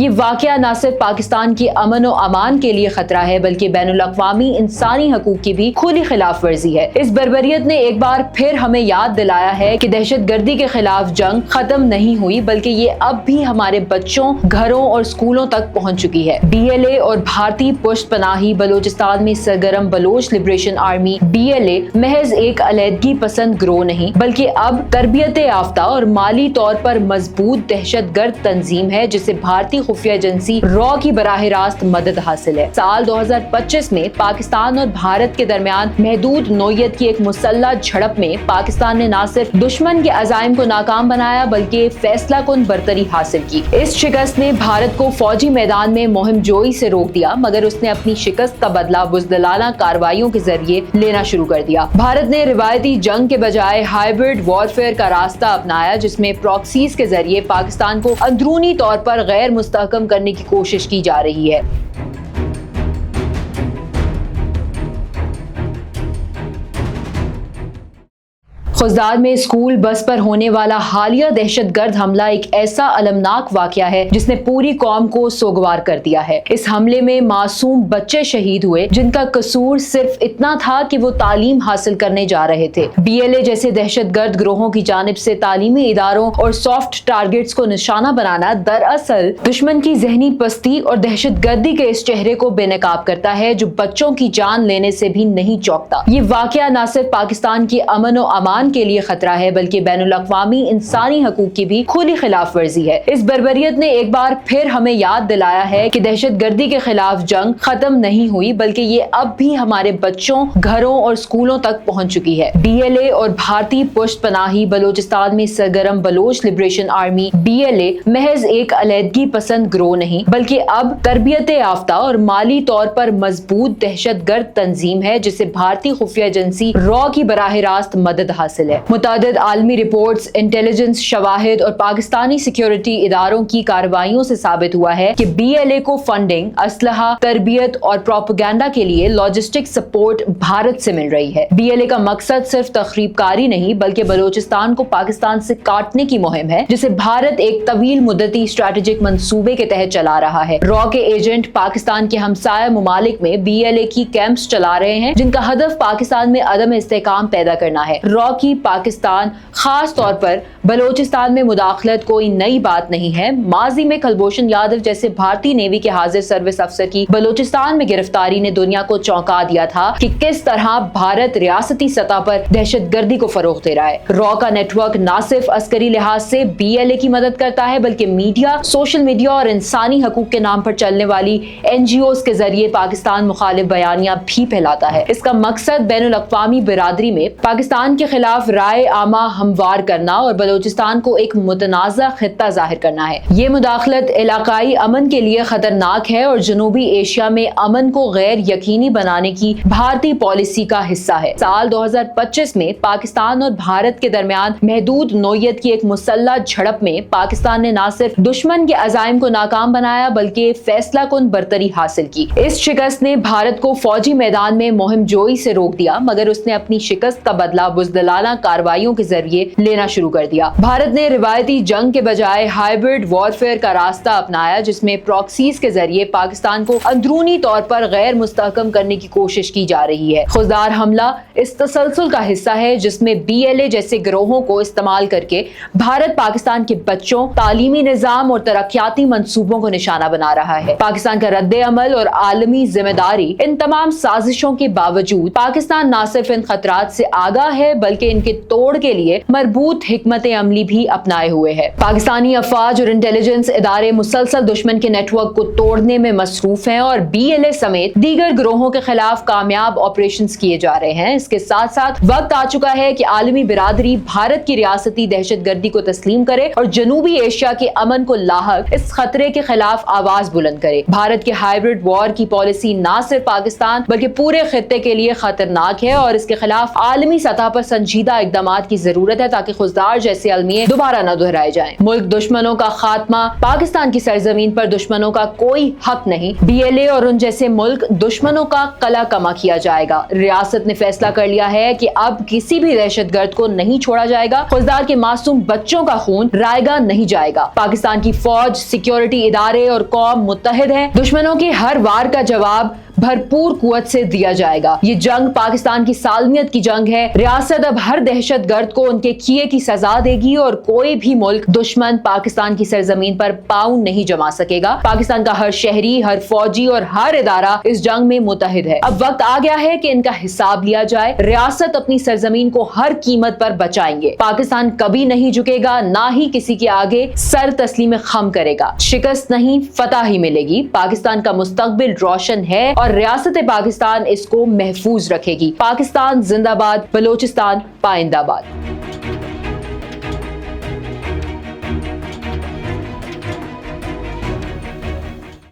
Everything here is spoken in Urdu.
یہ واقعہ نہ صرف پاکستان کی امن و امان کے لیے خطرہ ہے بلکہ بین الاقوامی انسانی حقوق کی بھی کھلی خلاف ورزی ہے۔ اس بربریت نے ایک بار پھر ہمیں یاد دلایا ہے کہ دہشت گردی کے خلاف جنگ ختم نہیں ہوئی بلکہ یہ اب بھی ہمارے بچوں، گھروں اور اسکولوں تک پہنچ چکی ہے۔ BLA اور بھارتی پشت پناہی بلوچستان میں سرگرم بلوچ لبریشن آرمی BLA محض ایک علیحدگی پسند گروہ نہیں بلکہ اب تربیت یافتہ اور مالی طور پر مضبوط دہشت گرد تنظیم ہے جسے بھارتی خفیہ ایجنسی RAW کی براہ راست مدد حاصل ہے۔ سال 2025 میں پاکستان اور بھارت کے درمیان محدود نوعیت کی ایک مسلح جھڑپ میں پاکستان نے نہ صرف دشمن کے عزائم کو ناکام بنایا بلکہ فیصلہ کن برتری حاصل کی۔ اس شکست نے بھارت کو فوجی میدان میں مہم جوئی سے روک دیا مگر اس نے اپنی شکست کا بدلہ بزدلانہ کارروائیوں کے ذریعے لینا شروع کر دیا۔ بھارت نے روایتی جنگ کے بجائے ہائبرڈ وارفیئر کا راستہ اپنایا جس میں پراکسیز کے ذریعے پاکستان کو اندرونی طور پر غیر مستحکم کرنے کی کوشش کی جا رہی ہے۔ خزدار میں اسکول بس پر ہونے والا حالیہ دہشت گرد حملہ ایک ایسا المناک واقعہ ہے جس نے پوری قوم کو سوگوار کر دیا ہے۔ اس حملے میں معصوم بچے شہید ہوئے جن کا قصور صرف اتنا تھا کہ وہ تعلیم حاصل کرنے جا رہے تھے۔ BLA جیسے دہشت گرد گروہوں کی جانب سے تعلیمی اداروں اور سافٹ ٹارگٹس کو نشانہ بنانا دراصل دشمن کی ذہنی پستی اور دہشت گردی کے اس چہرے کو بے نقاب کرتا ہے جو بچوں کی جان لینے سے بھی نہیں چوکتا۔ یہ واقعہ نہ صرف پاکستان کی امن و امان کے لیے خطرہ ہے بلکہ بین الاقوامی انسانی حقوق کی بھی کھلی خلاف ورزی ہے۔ اس بربریت نے ایک بار پھر ہمیں یاد دلایا ہے کہ دہشت گردی کے خلاف جنگ ختم نہیں ہوئی بلکہ یہ اب بھی ہمارے بچوں، گھروں اور اسکولوں تک پہنچ چکی ہے۔ BLA اور بھارتی پشت پناہی بلوچستان میں سرگرم بلوچ لبریشن آرمی BLA محض ایک علیحدگی پسند گروہ نہیں بلکہ اب تربیت یافتہ اور مالی طور پر مضبوط دہشت گرد تنظیم ہے جسے بھارتی خفیہ ایجنسی RAW کی براہ راست مدد حاصل ہے۔ متعدد عالمی رپورٹس، انٹیلیجنس شواہد اور پاکستانی سیکیورٹی اداروں کی کارروائیوں سے ثابت ہوا ہے کہ BLA کو فنڈنگ، اسلحہ، تربیت اور پروپیگنڈا کے لیے لاجسٹک سپورٹ بھارت سے مل رہی ہے۔ BLA کا مقصد صرف تخریب کاری نہیں بلکہ بلوچستان کو پاکستان سے کاٹنے کی مہم ہے جسے بھارت ایک طویل مدتی اسٹریٹجک منصوبے کے تحت چلا رہا ہے۔ RAW کے ایجنٹ پاکستان کے ہمسایہ ممالک میں BLA کی کیمپس چلا رہے ہیں جن کا ہدف پاکستان میں عدم استحکام پیدا کرنا ہے۔ RAW کی پاکستان، خاص طور پر بلوچستان میں مداخلت کوئی نئی بات نہیں ہے۔ ماضی میں کلبھوشن یادو جیسے بھارتی نیوی کے حاضر سروس افسر کی بلوچستان میں گرفتاری نے دنیا کو چونکا دیا تھا کہ کس طرح بھارت ریاستی سطح پر دہشت گردی کو فروغ دے رہا ہے۔ RAW کا نیٹ ورک نہ صرف عسکری لحاظ سے BLA کی مدد کرتا ہے بلکہ میڈیا، سوشل میڈیا اور انسانی حقوق کے نام پر چلنے والی NGOs کے ذریعے پاکستان مخالف بیانیہ بھی پھیلاتا ہے۔ اس کا مقصد بین الاقوامی برادری میں پاکستان کے خلاف رائے عامہ ہموار کرنا اور بلوچستان کو ایک متنازع خطہ ظاہر کرنا ہے۔ یہ مداخلت علاقائی امن کے لیے خطرناک ہے اور جنوبی ایشیا میں امن کو غیر یقینی بنانے کی بھارتی پالیسی کا حصہ ہے۔ سال 2025 میں پاکستان اور بھارت کے درمیان محدود نوعیت کی ایک مسلح جھڑپ میں پاکستان نے نہ صرف دشمن کے عزائم کو ناکام بنایا بلکہ فیصلہ کن برتری حاصل کی۔ اس شکست نے بھارت کو فوجی میدان میں مہم جوئی سے روک دیا مگر اس نے اپنی شکست کا بدلہ بزدلانہ کارروائیوں کے ذریعے لینا شروع کر دیا۔ بھارت نے روایتی جنگ کے بجائے ہائبرڈ وارفیئر کا راستہ اپنایا جس میں پراکسیز کے ذریعے پاکستان کو اندرونی طور پر غیر مستحکم کرنے کی کوشش کی جا رہی ہے۔ خزدار حملہ اس تسلسل کا حصہ ہے جس میں BLA جیسے گروہوں کو استعمال کر کے بھارت پاکستان کے بچوں، تعلیمی نظام اور ترقیاتی منصوبوں کو نشانہ بنا رہا ہے۔ پاکستان کا رد عمل اور عالمی ذمہ داری، ان تمام سازشوں کے باوجود پاکستان نہ صرف ان خطرات سے آگاہ ہے بلکہ ان کے توڑ کے لیے مربوط حکمت عملی بھی اپنائے ہوئے ہے۔ پاکستانی افواج اور انٹیلیجنس ادارے مسلسل دشمن کے نیٹ ورک کو توڑنے میں مصروف ہیں اور BLA سمیت دیگر گروہوں کے خلاف کامیاب آپریشنز کیے جا رہے ہیں۔ اس کے ساتھ ساتھ وقت آ چکا ہے کہ عالمی برادری بھارت کی ریاستی دہشت گردی کو تسلیم کرے اور جنوبی ایشیا کے امن کو لاحق اس خطرے کے خلاف آواز بلند کرے۔ بھارت کے ہائبرڈ وار کی پالیسی نہ صرف پاکستان بلکہ پورے خطے کے لیے خطرناک ہے اور اس کے خلاف عالمی سطح پر سنجیدہ پاکیزہ اقدامات کی ضرورت ہے تاکہ خزدار جیسے المیے دوبارہ نہ دہرائے جائیں۔ ملک دشمنوں کا خاتمہ، پاکستان کی سرزمین پر دشمنوں کا کوئی حق نہیں۔ BLA اور ان جیسے ملک دشمنوں کا قلع کما کیا جائے گا۔ ریاست نے فیصلہ کر لیا ہے کہ اب کسی بھی دہشت گرد کو نہیں چھوڑا جائے گا۔ خزدار کے معصوم بچوں کا خون رائے گا نہیں جائے گا۔ پاکستان کی فوج، سیکیورٹی ادارے اور قوم متحد ہیں۔ دشمنوں کے ہر وار کا جواب بھرپور قوت سے دیا جائے گا۔ یہ جنگ پاکستان کی سالمیت کی جنگ ہے۔ ریاست اب ہر دہشت گرد کو ان کے کیے کی سزا دے گی اور کوئی بھی ملک دشمن پاکستان کی سرزمین پر پاؤں نہیں جما سکے گا۔ پاکستان کا ہر شہری، ہر فوجی اور ہر ادارہ اس جنگ میں متحد ہے۔ اب وقت آ گیا ہے کہ ان کا حساب لیا جائے۔ ریاست اپنی سرزمین کو ہر قیمت پر بچائیں گے۔ پاکستان کبھی نہیں جھکے گا، نہ ہی کسی کے آگے سر تسلیم خم کرے گا۔ شکست نہیں، فتح ہی ملے گی۔ پاکستان کا مستقبل روشن ہے اور ریاست پاکستان اس کو محفوظ رکھے گی۔ پاکستان زندہ باد، بلوچستان پائندہ باد۔